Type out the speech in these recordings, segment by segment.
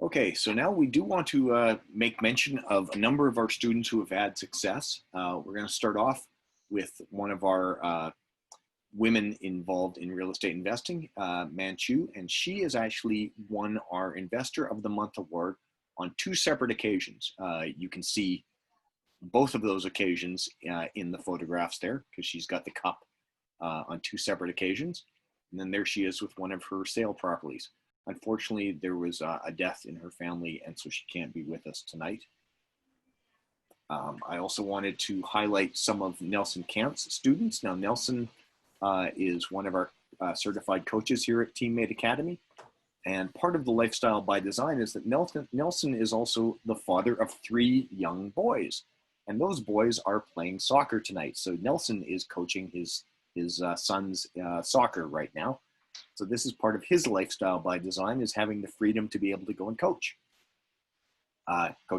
Okay, so now we do want to make mention of a number of our students who have had success. We're going to start off with one of our women involved in real estate investing, Manchu, and she has actually won our Investor of the Month award on two separate occasions. You can see both of those occasions in the photographs there because she's got the cup on two separate occasions. And then there she is with one of her sale properties. Unfortunately, there was a death in her family, and so she can't be with us tonight. I also wanted to highlight some of Nelson Camp's students. Now, Nelson is one of our certified coaches here at Teammate Academy. And part of the lifestyle by design is that Nelson is also the father of 3 young boys. And those boys are playing soccer tonight. So Nelson is coaching his son's soccer right now. So this is part of his lifestyle by design, is having the freedom to be able to go and coach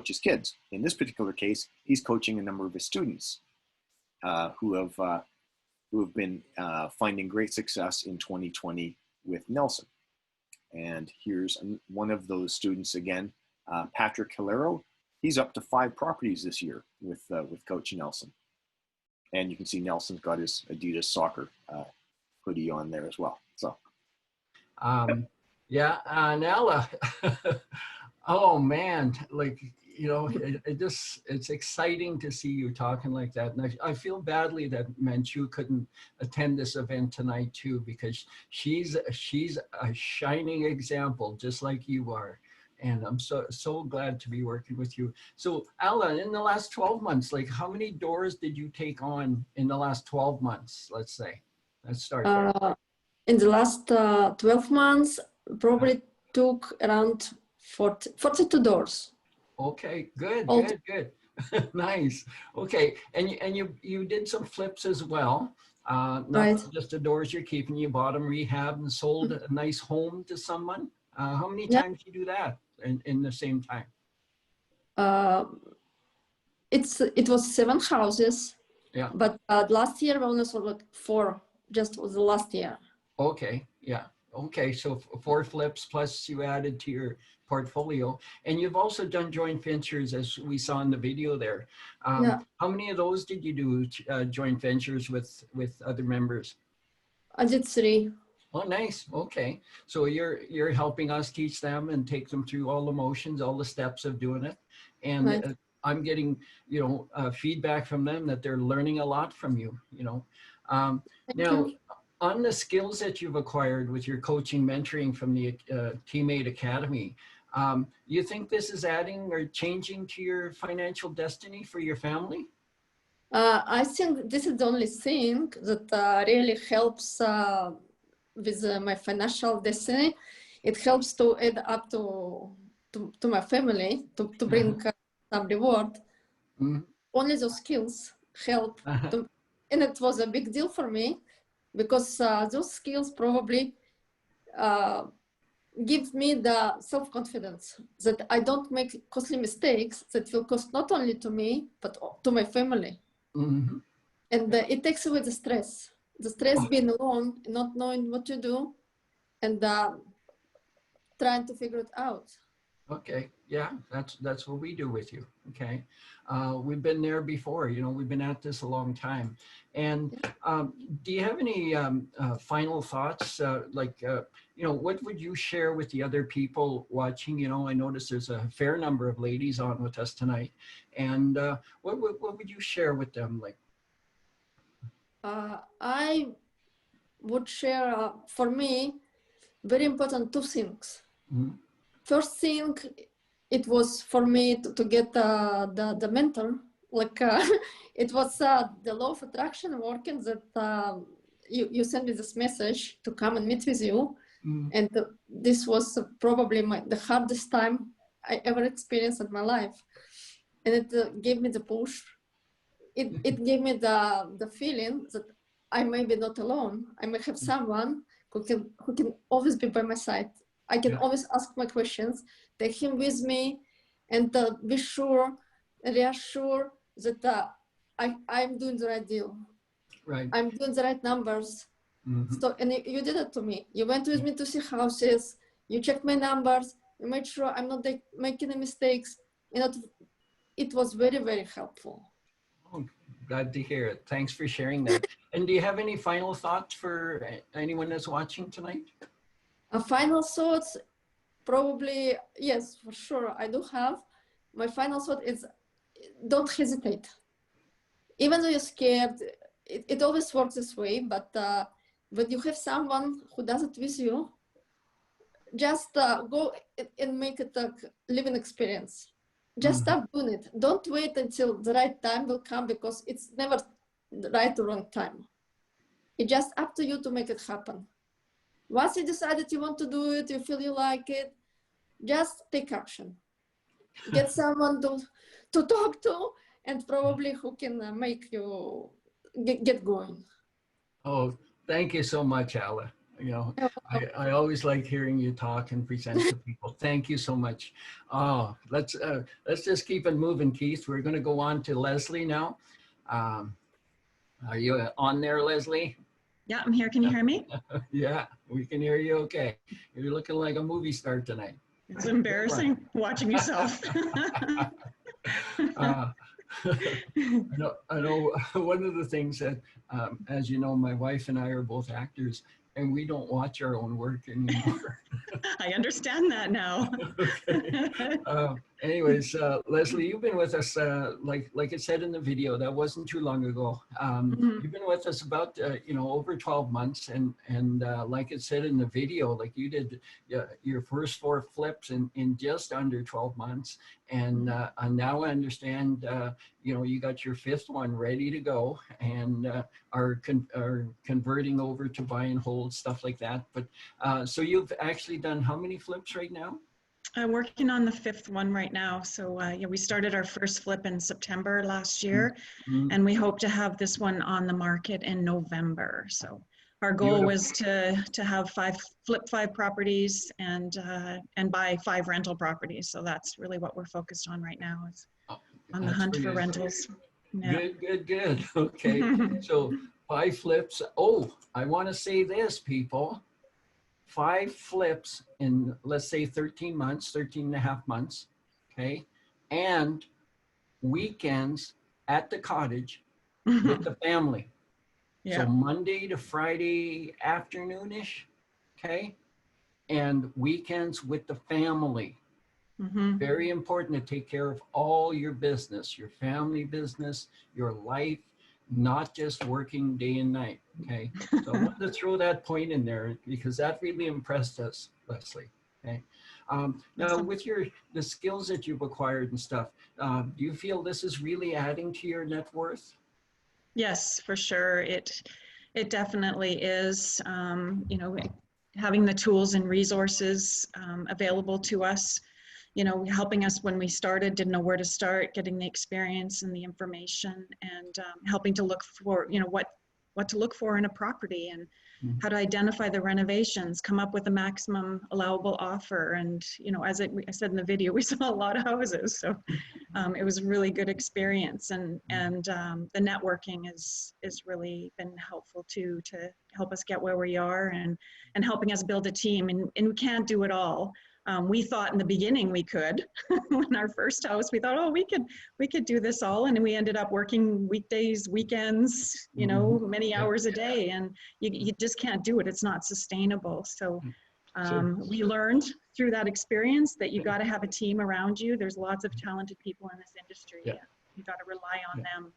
his kids. In this particular case, he's coaching a number of his students who have been finding great success in 2020 with Nelson. And here's one of those students again, Patrick Hilero. He's up to 5 properties this year with Coach Nelson. And you can see Nelson's got his Adidas soccer hoodie on there as well. So. Yeah, Nala, oh man, like, you know, it's exciting to see you talking like that. And I feel badly that Manchu couldn't attend this event tonight too, because she's a shining example, just like you are. And I'm so glad to be working with you. So Alan, in the last 12 months, like how many doors did you take on in the last 12 months, let's say? Let's start there. In the last 12 months, probably took around 42 doors. Okay, good. Nice. Okay, and you did some flips as well. Not just the doors you're keeping. You bought them, rehab, and sold a nice home to someone. How many times do you do that in the same time? It was 7 houses. Yeah. But last year we only sold like 4. Just was the last year. Okay. Yeah. Okay. So 4 flips plus you added to your portfolio, and you've also done joint ventures, as we saw in the video there. How many of those did you do joint ventures with other members? I did 3. Oh, nice. Okay. So you're helping us teach them and take them through all the motions, all the steps of doing it. And I'm getting, you know, feedback from them that they're learning a lot from you, you know. Now, on the skills that you've acquired with your coaching, mentoring from the Teammate Academy, you think this is adding or changing to your financial destiny for your family? I think this is the only thing that really helps with my financial destiny. It helps to add up to my family, to bring some reward. Only those skills help. And it was a big deal for me, because those skills probably give me the self-confidence that I don't make costly mistakes that will cost not only to me, but to my family. And it takes away the stress being alone, not knowing what to do, and trying to figure it out. Okay, yeah, that's what we do with you. Okay, we've been there before. You know, we've been at this a long time. And do you have any final thoughts? You know, what would you share with the other people watching? You know, I noticed there's a fair number of ladies on with us tonight. And what would you share with them? Like, I would share, for me, very important 2 things. First thing, it was for me to get the mentor. Like it was the law of attraction working, that you send me this message to come and meet with you. And this was probably the hardest time I ever experienced in my life. And it gave me the push. It gave me the feeling that I may be not alone. I may have someone who can always be by my side. I can always ask my questions, take him with me, and be sure, reassure that I'm doing the right deal. Right. I'm doing the right numbers. So, and you did it to me. You went with me to see houses, you checked my numbers, You made sure I'm not making any mistakes. You know, it was very, very helpful. Oh, glad to hear it. Thanks for sharing that. And do you have any final thoughts for anyone that's watching tonight? Final thoughts, probably, yes, for sure, I do have. My final thought is, don't hesitate. Even though you're scared, it always works this way, but when you have someone who does it with you, just go and make it a living experience. Just start doing it. Don't wait until the right time will come, because it's never the right or wrong time. It's just up to you to make it happen. Once you decide that you want to do it, you feel you like it, just take action. Get someone to talk to, and probably who can make you get going. Oh, thank you so much, Alla. You know, I always like hearing you talk and present to people. Thank you so much. Oh, let's just keep it moving, Keith. We're going to go on to Leslie now. Are you on there, Leslie? Yeah, I'm here. Can you hear me? Yeah, we can hear you okay. You're looking like a movie star tonight. It's embarrassing watching yourself. I know one of the things that, as you know, my wife and I are both actors, and we don't watch our own work anymore. I understand that now. Okay. Anyways, Leslie, you've been with us, like it said in the video, that wasn't too long ago. You've been with us about, over 12 months. And like it said in the video, like you did your first 4 flips in just under 12 months. And now I understand, you got your 5th one ready to go, and are converting over to buy and hold, stuff like that. But so you've actually done how many flips right now? I'm working on the 5th one right now. So we started our first flip in September last year, and we hope to have this one on the market in November. So our goal was to have 5 properties and buy 5 rental properties. So that's really what we're focused on right now, is on the hunt for rentals. Yeah. Good. Okay. So 5 flips. Oh, I want to say this, people. 5 flips in, let's say, 13 and a half months. Okay. And weekends at the cottage with the family. Yeah. So Monday to Friday afternoonish. Okay. And weekends with the family. Very important to take care of all your business, your family business, your life, not just working day and night. Okay. So I wanted to throw that point in there because that really impressed us, Leslie. Okay. Now with the skills that you've acquired and stuff, do you feel this is really adding to your net worth? Yes, for sure. It definitely is. Having the tools and resources available to us, helping us when we started, didn't know where to start, getting the experience and the information, and helping to look for, what to look for in a property, and how to identify the renovations, come up with a maximum allowable offer. And, as I said in the video, we saw a lot of houses. So it was a really good experience. And the networking is really been helpful too, to help us get where we are, and helping us build a team. And we can't do it all. We thought in the beginning we could. In our first house, we thought, oh, we could do this all, and we ended up working weekdays, weekends, many hours a day, and you just can't do it. It's not sustainable. So we learned through that experience that you got to have a team around you. There's lots of talented people in this industry. Yeah. You got to rely on them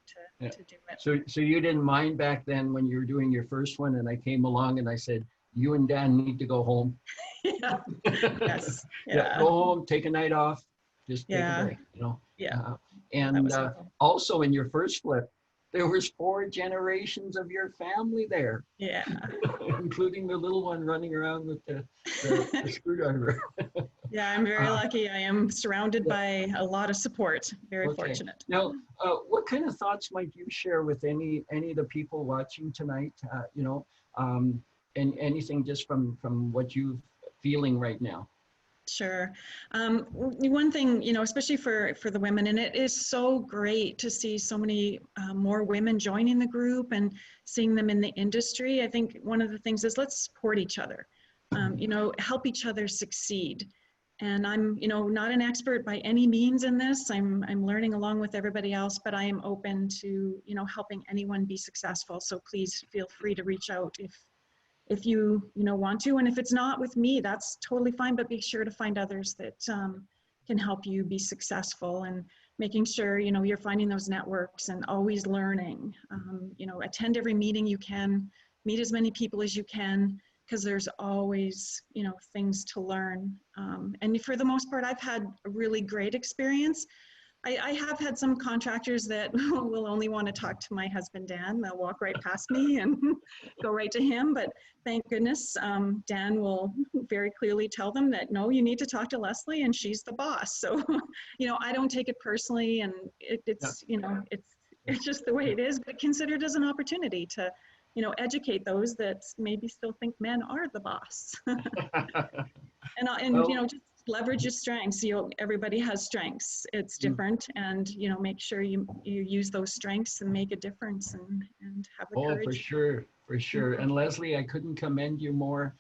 to do it. So you didn't mind back then when you were doing your first one, and I came along and I said, you and Dan need to go home. Yeah. Yes. Yeah. Go home, take a night off, just take a break, Yeah. And also in your first flip, there was 4 generations of your family there. Yeah. Including the little one running around with the screwdriver. Yeah, I'm very lucky. I am surrounded by a lot of support. Very fortunate. Now, what kind of thoughts might you share with any of the people watching tonight? And anything just from what you're feeling right now? Sure. One thing, especially for the women, and it is so great to see so many more women joining the group and seeing them in the industry. I think one of the things is, let's support each other, help each other succeed. And I'm, you know, not an expert by any means in this. I'm learning along with everybody else, but I am open to, you know, helping anyone be successful. So please feel free to reach out if you know, want to. And if it's not with me, that's totally fine, but be sure to find others that can help you be successful, and making sure, you know, you're finding those networks and always learning. You know, attend every meeting you can, meet as many people as you can, because there's always, you know, things to learn. And for the most part, I've had a really great experience. I have had some contractors that will only want to talk to my husband, Dan. They'll walk right past me and go right to him. But thank goodness, Dan will very clearly tell them that, no, you need to talk to Leslie and she's the boss. So, you know, I don't take it personally, and it's, you know, it's just the way it is, but consider it as an opportunity to, you know, educate those that maybe still think men are the boss. and well, you know, just leverage your strengths. You know, everybody has strengths. It's different, and, you know, make sure you use those strengths and make a difference, and have the courage. For sure, for sure. And Leslie, I couldn't commend you more.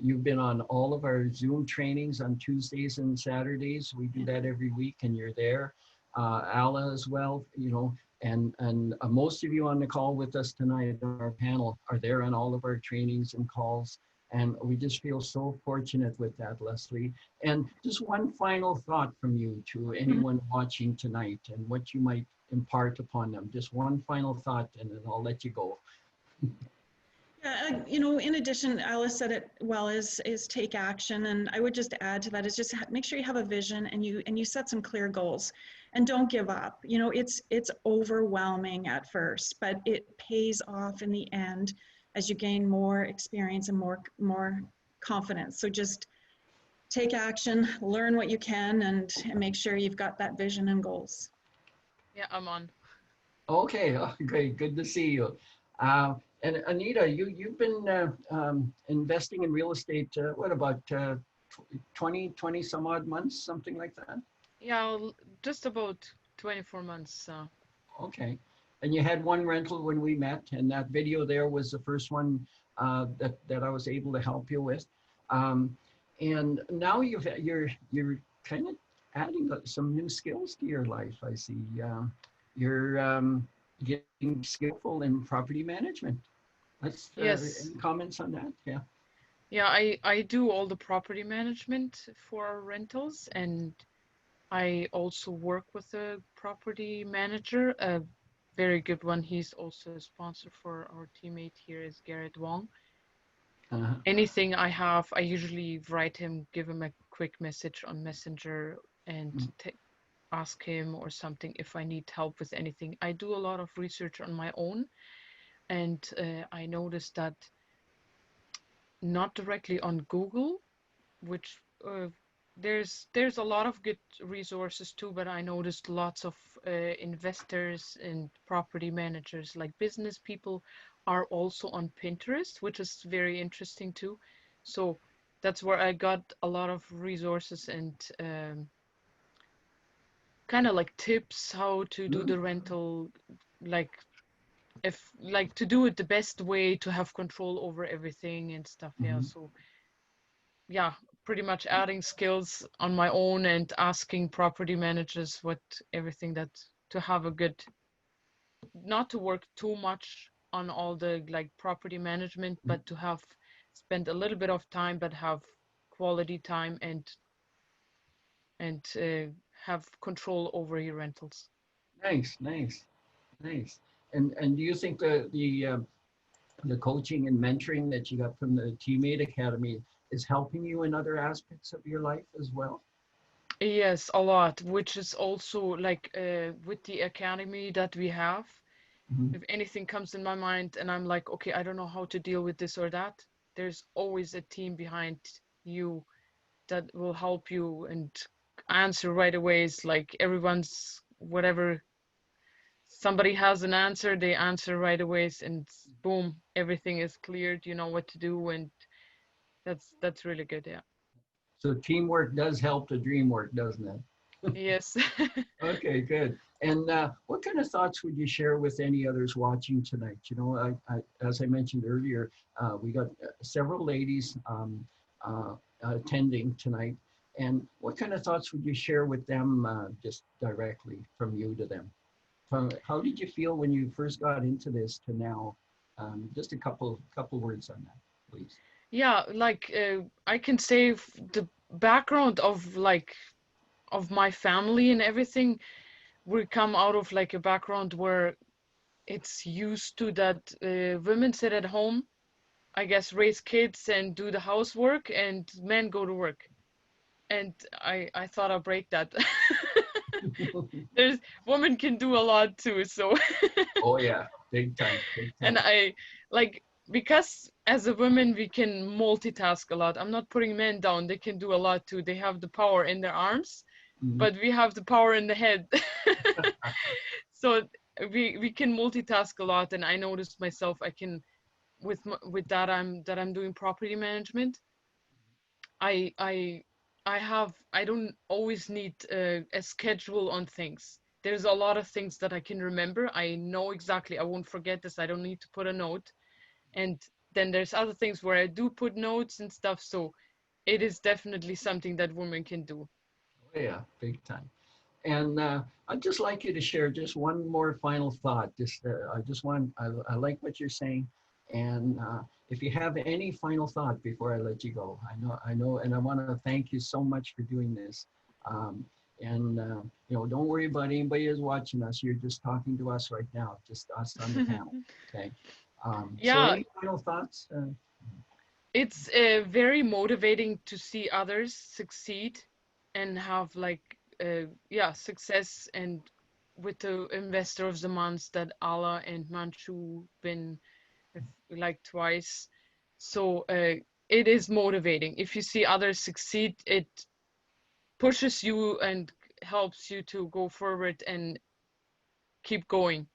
You've been on all of our Zoom trainings on Tuesdays and Saturdays. We do that every week, and you're there. Ala as well, you know, and most of you on the call with us tonight on our panel are there on all of our trainings and calls. And we just feel so fortunate with that, Leslie. And just one final thought from you to anyone watching tonight, and what you might impart upon them. Just one final thought, and then I'll let you go. Yeah, you know, in addition, Alice said it well, is take action. And I would just add to that is just make sure you have a vision, and you set some clear goals, and don't give up. You know, it's overwhelming at first, but it pays off in the end as you gain more experience and more confidence. So just take action, learn what you can, and make sure you've got that vision and goals. Yeah, I'm on. Okay, great, good to see you. And Anita, you've been investing in real estate, what about 20 some odd months, something like that? Yeah, just about 24 months. Okay. And you had one rental when we met, and that video there was the first one that I was able to help you with. And now you're kind of adding some new skills to your life. I see you're getting skillful in property management. Let's yes. Any comments on that? Yeah. Yeah, I do all the property management for our rentals, and I also work with a property manager, a very good one. He's also a sponsor for our teammate here is Garrett Wong. Anything I have, I usually write him, give him a quick message on Messenger, and ask him or something if I need help with anything. I do a lot of research on my own, and I noticed that not directly on Google, which there's a lot of good resources too, but I noticed lots of investors and property managers, like business people, are also on Pinterest, which is very interesting too. So that's where I got a lot of resources and kind of like tips how to do the rental, like to do it the best way, to have control over everything and stuff. Yeah. So yeah, pretty much adding skills on my own and asking property managers everything that to have a good, not to work too much on all the like property management, but to have spend a little bit of time, but have quality time and have control over your rentals. Nice. And do you think the coaching and mentoring that you got from the Teammate Academy is helping you in other aspects of your life as well? Yes, a lot, which is also like with the academy that we have, if anything comes in my mind and I'm like, okay, I don't know how to deal with this or that, there's always a team behind you that will help you and answer right away. It's like everyone's whatever, somebody has an answer, they answer right away, and boom, everything is cleared, you know what to do, and that's really good. Yeah. So teamwork does help the dream work, doesn't it? Yes. Okay, good. And what kind of thoughts would you share with any others watching tonight? You know, as I mentioned earlier, we got several ladies attending tonight. And what kind of thoughts would you share with them just directly from you to them? How did you feel when you first got into this to now? Just a couple words on that, please. Yeah, like I can say the background of like of my family and everything, we come out of like a background where it's used to that women sit at home, I guess, raise kids and do the housework, and men go to work. And I thought I'd break that. There's women can do a lot too, so Oh yeah, big time, big time. and I like because as a woman we can multitask a lot. I'm not putting men down, they can do a lot too. They have the power in their arms, but we have the power in the head. So we can multitask a lot, and I noticed myself I can with that I'm doing property management. I I I don't always need a schedule on things. There's a lot of things that I can remember. I know exactly. I won't forget this. I don't need to put a note. And then there's other things where I do put notes and stuff. So it is definitely something that women can do. Oh yeah, big time. And I'd just like you to share just one more final thought. I like what you're saying. And if you have any final thought before I let you go, I know, and I want to thank you so much for doing this. Um, don't worry about anybody who's watching us. You're just talking to us right now, just us on the panel. Okay. So Yeah, any final thoughts? it's very motivating to see others succeed and have like success. And with the investor of the month that Allah and Manchu been like twice, so it is motivating. If you see others succeed, it pushes you and helps you to go forward and keep going.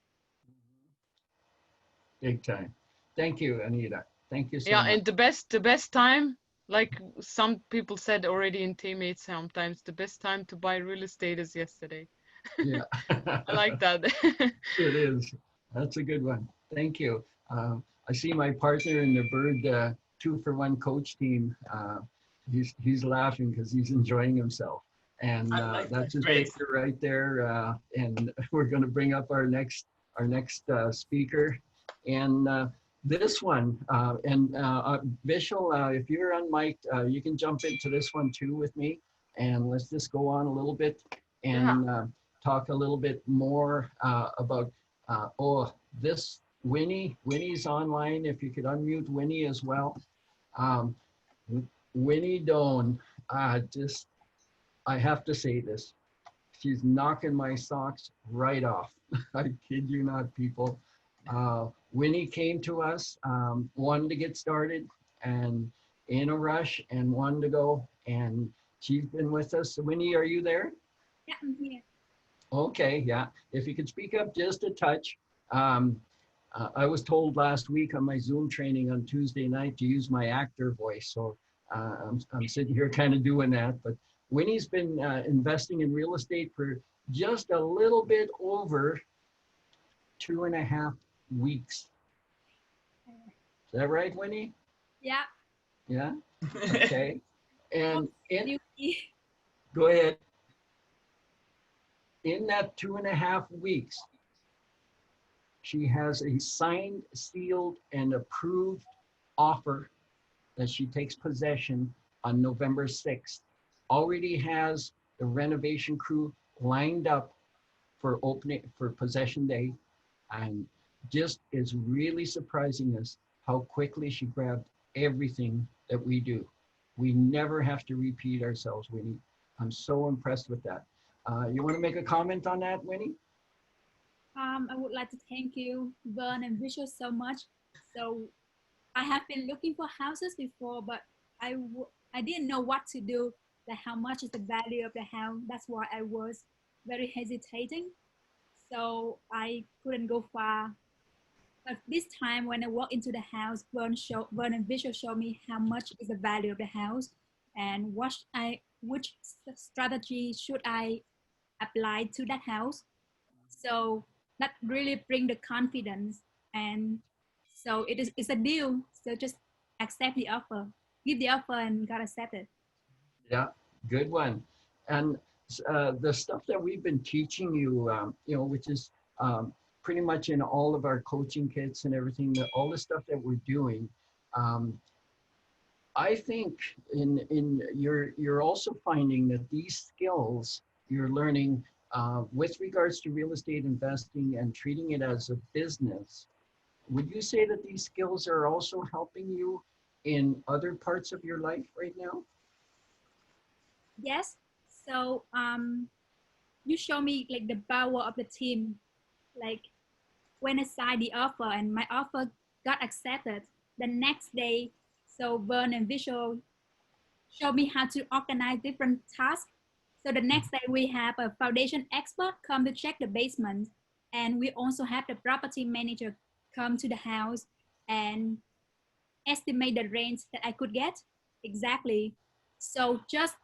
Big time. Thank you, Anita. Thank you so Yeah, much. and the best time, like some people said already in teammates, sometimes the best time to buy real estate is yesterday. Yeah. I like that. It is. That's a good one. Thank you. I see my partner in the Bird 2-for-1 coach team. He's laughing because he's enjoying himself. And that's his picture right there. And we're going to bring up our next speaker. And this one, Vishal, if you're on mic, you can jump into this one too with me. And let's just go on a little bit and talk a little bit more about, this Winnie. Winnie's online. If you could unmute Winnie as well. Winnie Doan, I have to say this. She's knocking my socks right off. I kid you not, people. Winnie came to us, wanted to get started and in a rush and wanted to go. And she's been with us. Winnie, are you there? Yeah, I'm here. Okay, yeah. If you could speak up just a touch. I was told last week on my Zoom training on Tuesday night to use my actor voice. So I'm sitting here kind of doing that. But Winnie's been investing in real estate for just a little bit over 2.5 weeks. Is that right, Winnie? Yeah. Yeah? Okay. And go ahead. In that 2.5 weeks, she has a signed, sealed, and approved offer that she takes possession on November 6th. Already has the renovation crew lined up for possession day, and just is really surprising us how quickly she grabbed everything that we do. We never have to repeat ourselves, Winnie. I'm so impressed with that. You want to make a comment on that, Winnie? I would like to thank you, Vern and Visual, so much. So I have been looking for houses before, but I didn't know what to do, like how much is the value of the house. That's why I was very hesitating. So I couldn't go far. But this time when I walked into the house, Vern and Visual showed me how much is the value of the house and which strategy should I apply to that house. So that really bring the confidence, and so it's a deal. So just accept the offer, give the offer and got accepted. Yeah, Good one. And the stuff that we've been teaching you, you know, which is pretty much in all of our coaching kits and everything, that all the stuff that we're doing, I think you're also finding that these skills you're learning with regards to real estate investing and treating it as a business. Would you say that these skills are also helping you in other parts of your life right now? Yes. So you show me like the power of the team. Like when I signed the offer and my offer got accepted, the next day, so Vern and Visual showed me how to organize different tasks. So the next day we have a foundation expert come to check the basement, and we also have the property manager come to the house and estimate the rent that I could get exactly. So just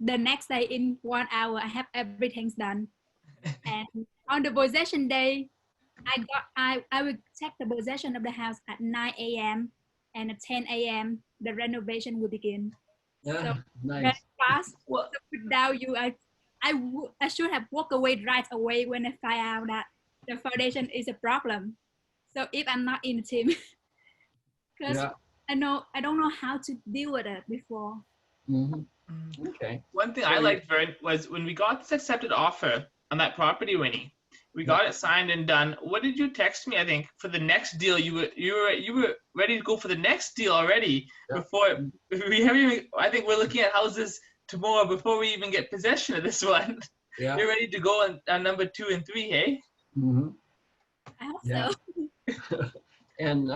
the next day in 1 hour, I have everything's done. And on the possession day, I will check the possession of the house at 9 a.m. and at 10 a.m. the renovation will begin. Yeah, So nice. very fast. Well, So without you, I should have walked away right away when I find out that the foundation is a problem. So if I'm not in the team, because Yeah. I don't know how to deal with it before. Mm-hmm. Okay. one thing I liked, Vern, was when we got this accepted offer on that property, Winnie. We got it signed and done. What did you text me? I think for the next deal, you were ready to go for the next deal already before we have even. I think we're looking at houses tomorrow before we even get possession of this one. Yeah. You're ready to go on number 2 and 3, hey? Mm-hmm. I hope Yeah. so. And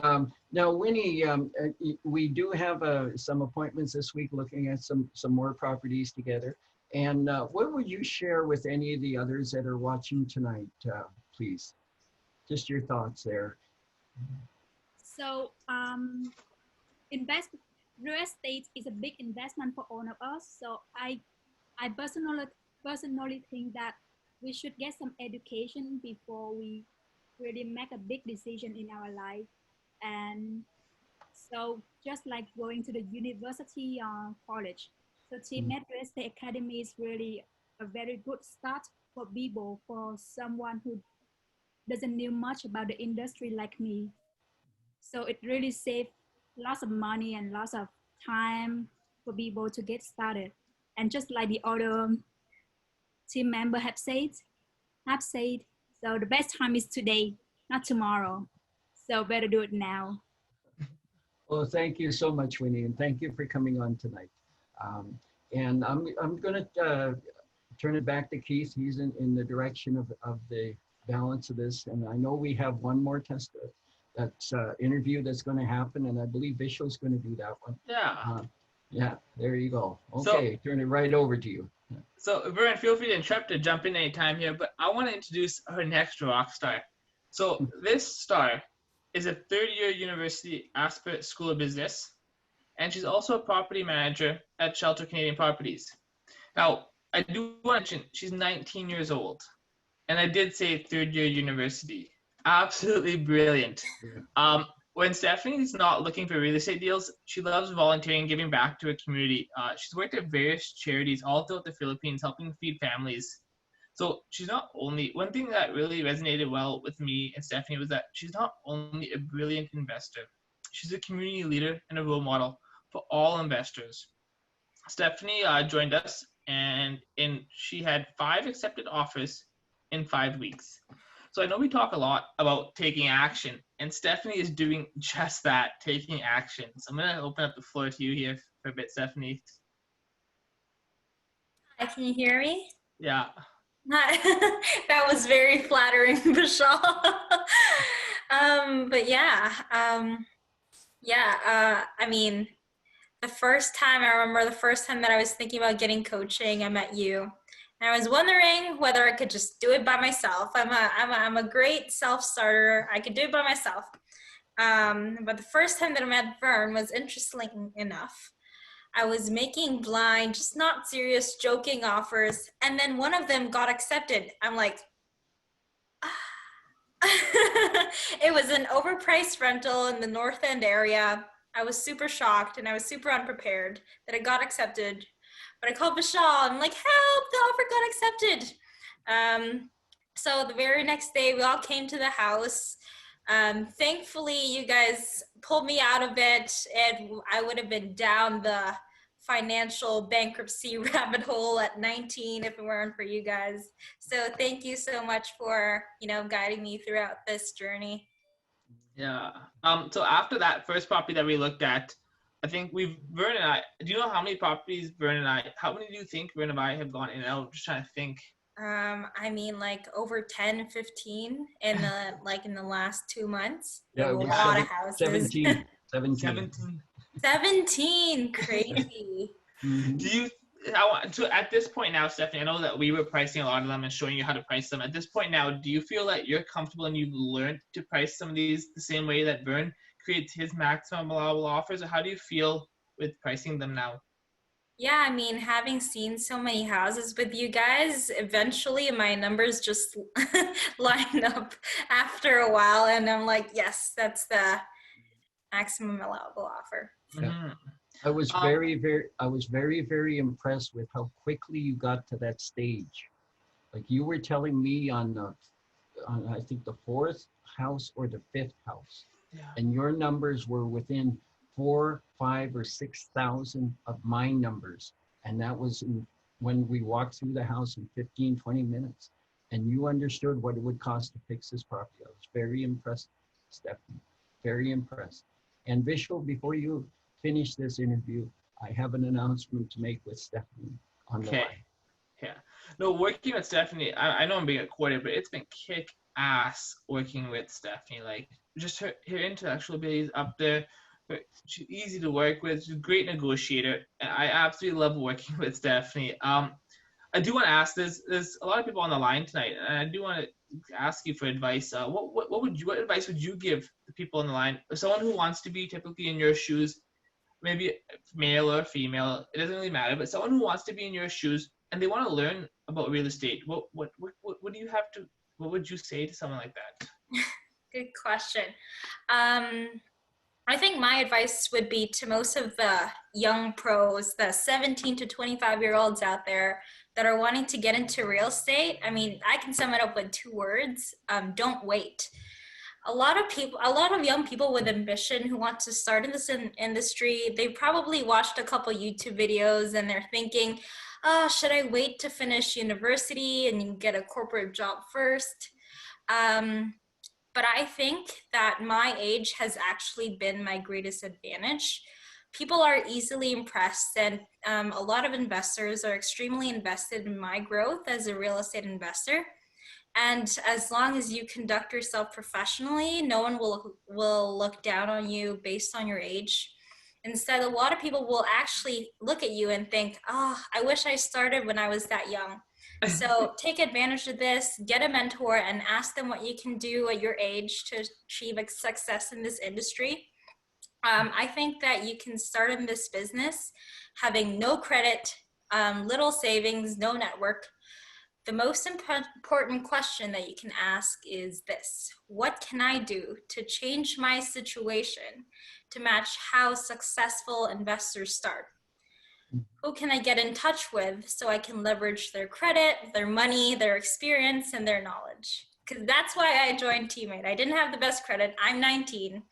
now, Winnie, we do have some appointments this week looking at some more properties together. And what would you share with any of the others that are watching tonight, please? Just your thoughts there. So real estate is a big investment for all of us. So I personally think that we should get some education before we really make a big decision in our life. And so just like going to the university or college. So TMED Real Estate Academy is really a very good start for people, for someone who doesn't know much about the industry like me. So it really saves lots of money and lots of time for people to get started. And just like the other team member have said, so the best time is today, not tomorrow. So better do it now. Well, thank you so much, Winnie, and thank you for coming on tonight. And I'm going to turn it back to Keith. He's in the direction of the balance of this. And I know we have one more interview that's going to happen, and I believe Vishal's going to do that one. Yeah. Yeah, there you go. Okay, turn it right over to you. So, Vern, feel free to interrupt to jump in anytime here, but I want to introduce her next rock star. So, this star is a third-year university aspirant School of Business, and she's also a property manager at Shelter Canadian Properties. Now, I do want to mention she's 19 years old, and I did say third-year university. Absolutely brilliant. When Stephanie's not looking for real estate deals, she loves volunteering and giving back to her community. She's worked at various charities all throughout the Philippines, helping feed families. So she's not only, one thing that really resonated well with me and Stephanie was that she's not only a brilliant investor, she's a community leader and a role model for all investors. Stephanie joined us, and she had 5 accepted offers in 5 weeks. So I know we talk a lot about taking action, and Stephanie is doing just that, taking action. So I'm going to open up the floor to you here for a bit, Stephanie. Hi, can you hear me? Yeah. Hi. That was very flattering, Vishal. But yeah, I mean, I remember the first time that I was thinking about getting coaching, I met you. And I was wondering whether I could just do it by myself. I'm a great self-starter. I could do it by myself. But the first time that I met Vern was interesting enough. I was making blind, just not serious, joking offers. And then one of them got accepted. I'm like, It was an overpriced rental in the North End area. I was super shocked and I was super unprepared that it got accepted. But I called Vishal. I'm like, help, the offer got accepted. So the very next day, we all came to the house. Thankfully, you guys pulled me out of it, and I would have been down the financial bankruptcy rabbit hole at 19 if it weren't for you guys. So thank you so much for, guiding me throughout this journey. Yeah. So after that first property that we looked at, I think Vern and I, do you know how many properties how many do you think Vern and I have gone in and out? I'm just trying to think. I mean, like over 10, 15 in the last 2 months. Yeah, a lot of houses. 17. 17, crazy. Do you, so at this point now, Stephanie, I know that we were pricing a lot of them and showing you how to price them. At this point now, do you feel that you're comfortable and you've learned to price some of these the same way that Vern creates his maximum allowable offers? Or how do you feel with pricing them now? Yeah, I mean, having seen so many houses with you guys, eventually my numbers just line up after a while. And I'm like, yes, that's the maximum allowable offer. Yeah. I was very impressed with how quickly you got to that stage. Like you were telling me on I think the 4th house or the 5th house, and your numbers were within 4, 5, or 6,000 of my numbers, and that was when we walked through the house in 15, 20 minutes, and you understood what it would cost to fix this property. I was very impressed, Stephanie, very impressed. And Vishal, before you finish this interview, I have an announcement to make with Stephanie on the line. Yeah. No, working with Stephanie, I know I'm being recorded, but it's been kick-ass working with Stephanie. Like, just her intellectual abilities up there. She's easy to work with. She's a great negotiator. And I absolutely love working with Stephanie. I do want to ask, there's a lot of people on the line tonight, and I do want to ask you for advice. What advice would you give the people on the line? Someone who wants to be typically in your shoes, maybe male or female, it doesn't really matter, but someone who wants to be in your shoes and they want to learn about real estate, what would you say to someone like that? Good question. I think my advice would be to most of the young pros, the 17 to 25-year-olds out there that are wanting to get into real estate. I mean, I can sum it up with 2 words. Don't wait. A lot of young people with ambition who want to start in this industry, they probably watched a couple YouTube videos and they're thinking, oh, should I wait to finish university and get a corporate job first? But I think that my age has actually been my greatest advantage. People are easily impressed, and a lot of investors are extremely invested in my growth as a real estate investor. And as long as you conduct yourself professionally, no one will look down on you based on your age. Instead, a lot of people will actually look at you and think, oh, I wish I started when I was that young. So take advantage of this, get a mentor, and ask them what you can do at your age to achieve success in this industry. I think that you can start in this business having no credit, little savings, no network. The most important question that you can ask is this: what can I do to change my situation to match how successful investors start? Who can I get in touch with so I can leverage their credit, their money, their experience, and their knowledge? Because that's why I joined Teammate. I didn't have the best credit. I'm 19.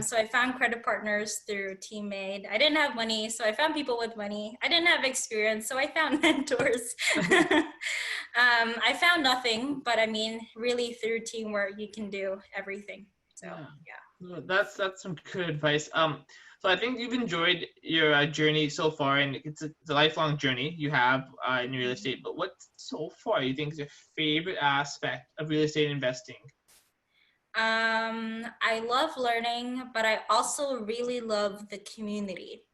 So I found credit partners through Teammate. I didn't have money, so I found people with money. I didn't have experience, so I found mentors. I found nothing, but I mean, really through teamwork, you can do everything. So, yeah. That's some good advice. So I think you've enjoyed your journey so far, and it's a lifelong journey you have in real estate. But what so far you think is your favorite aspect of real estate investing? I love learning, but I also really love the community.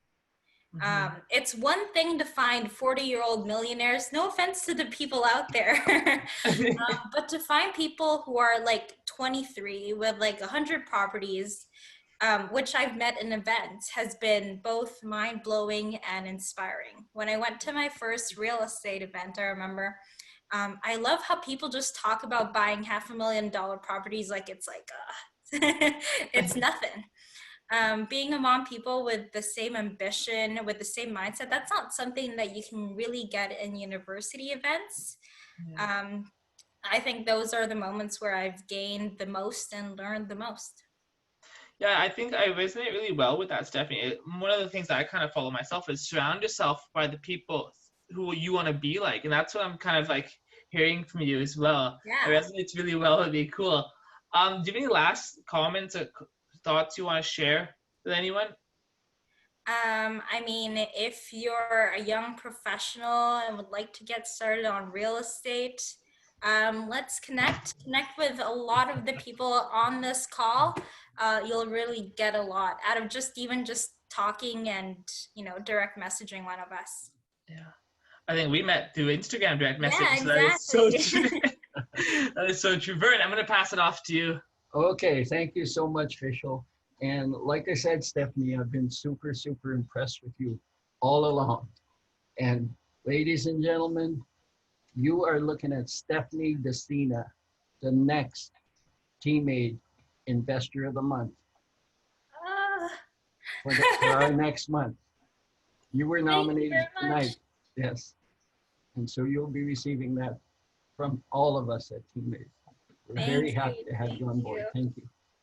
It's one thing to find 40-year-old millionaires, no offense to the people out there, but to find people who are like 23 with like 100 properties, which I've met in events, has been both mind-blowing and inspiring. When I went to my first real estate event, I remember, I love how people just talk about buying $500,000 properties like it's like, it's nothing. being among people with the same ambition, with the same mindset, that's not something that you can really get in university events. Yeah. I think those are the moments where I've gained the most and learned the most. Yeah, I think I resonate really well with that, Stephanie. One of the things that I kind of follow myself is surround yourself by the people who you want to be like. And that's what I'm kind of like hearing from you as well. It Yeah. resonates really well. It'd be cool. Do you have any last comments or thoughts you want to share with anyone? I mean, if you're a young professional and would like to get started on real estate, let's connect with a lot of the people on this call. You'll really get a lot out of just talking and, you know, direct messaging one of us. Yeah. I think we met through Instagram direct message. Yeah, So that is so exactly. true. That is so true. Vern, I'm going to pass it off to you. Okay, thank you so much, Fischl. And like I said, Stephanie, I've been super, super impressed with you all along. And ladies and gentlemen, you are looking at Stephanie Destina, the next Teammate Investor of the Month for our next month. You were nominated tonight. Yes. And so you'll be receiving that from all of us at Teammate. We're very happy to have you on board. Thank you.